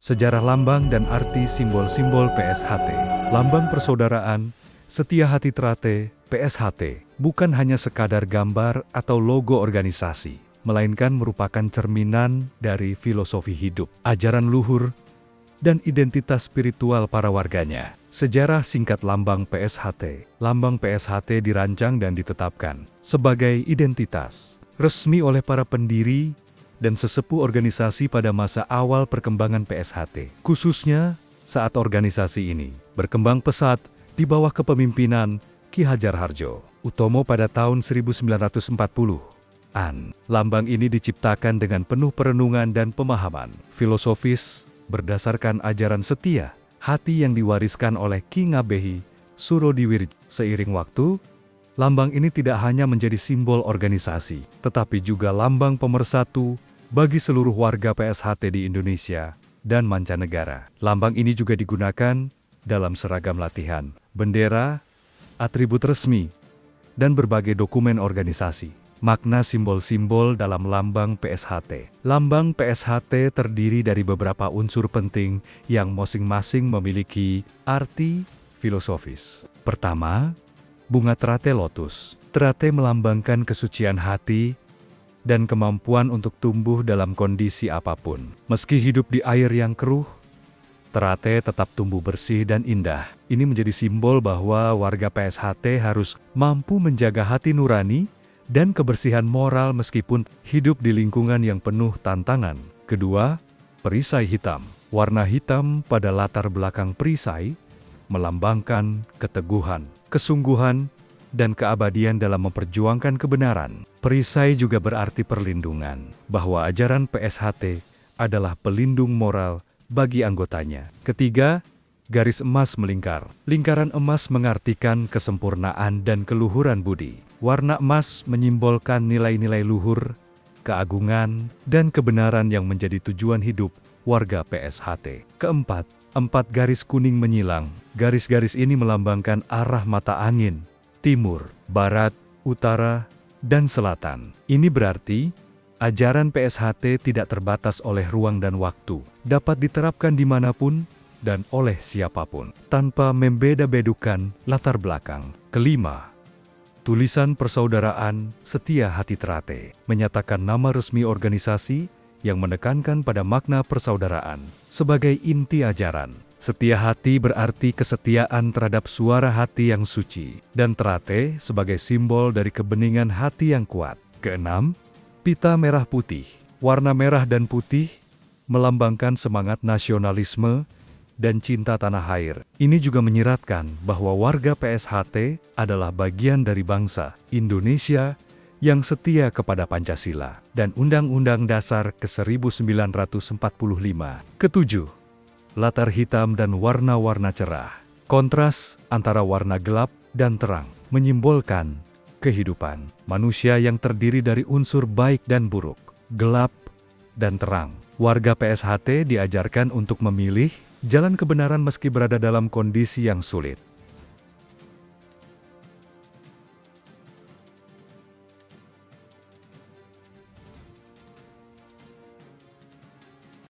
Sejarah lambang dan arti simbol-simbol PSHT. Lambang persaudaraan, setia hati Trate, PSHT, bukan hanya sekadar gambar atau logo organisasi, melainkan merupakan cerminan dari filosofi hidup, ajaran luhur, dan identitas spiritual para warganya. Sejarah singkat lambang PSHT. Lambang PSHT dirancang dan ditetapkan sebagai identitas resmi oleh para pendiri dan sesepuh organisasi pada masa awal perkembangan PSHT. Khususnya saat organisasi ini berkembang pesat di bawah kepemimpinan Ki Hadjar Hardjo Utomo pada tahun 1940-an. Lambang ini diciptakan dengan penuh perenungan dan pemahaman filosofis berdasarkan ajaran setia hati yang diwariskan oleh Ki Ngabehi Surodiwirjo. Seiring waktu, lambang ini tidak hanya menjadi simbol organisasi, tetapi juga lambang pemersatu bagi seluruh warga PSHT di Indonesia dan mancanegara. Lambang ini juga digunakan dalam seragam latihan, bendera, atribut resmi, dan berbagai dokumen organisasi. Makna simbol-simbol dalam lambang PSHT. Lambang PSHT terdiri dari beberapa unsur penting yang masing-masing memiliki arti filosofis. Pertama, bunga Trate lotus. Trate melambangkan kesucian hati dan kemampuan untuk tumbuh dalam kondisi apapun. Meski hidup di air yang keruh, Trate tetap tumbuh bersih dan indah. Ini menjadi simbol bahwa warga PSHT harus mampu menjaga hati nurani dan kebersihan moral meskipun hidup di lingkungan yang penuh tantangan. Kedua, perisai hitam. Warna hitam pada latar belakang perisai melambangkan keteguhan, kesungguhan, dan keabadian dalam memperjuangkan kebenaran. Perisai juga berarti perlindungan, bahwa ajaran PSHT adalah pelindung moral bagi anggotanya. Ketiga, garis emas melingkar. Lingkaran emas mengartikan kesempurnaan dan keluhuran budi. Warna emas menyimbolkan nilai-nilai luhur, keagungan, dan kebenaran yang menjadi tujuan hidup warga PSHT. Keempat, 4 garis kuning menyilang. Garis-garis ini melambangkan arah mata angin, timur, barat, utara, dan selatan. Ini berarti ajaran PSHT tidak terbatas oleh ruang dan waktu, dapat diterapkan dimanapun dan oleh siapapun, tanpa membeda-bedukan latar belakang. Kelima, tulisan persaudaraan setia hati Trate, menyatakan nama resmi organisasi yang menekankan pada makna persaudaraan sebagai inti ajaran. Setia hati berarti kesetiaan terhadap suara hati yang suci, dan Trate sebagai simbol dari kebeningan hati yang kuat. Keenam, pita merah putih. Warna merah dan putih melambangkan semangat nasionalisme dan cinta tanah air. Ini juga menyiratkan bahwa warga PSHT adalah bagian dari bangsa Indonesia yang setia kepada Pancasila dan Undang-Undang Dasar ke-1945. Ketujuh, latar hitam dan warna-warna cerah. Kontras antara warna gelap dan terang menyimbolkan kehidupan manusia yang terdiri dari unsur baik dan buruk, gelap dan terang. Warga PSHT diajarkan untuk memilih jalan kebenaran meski berada dalam kondisi yang sulit.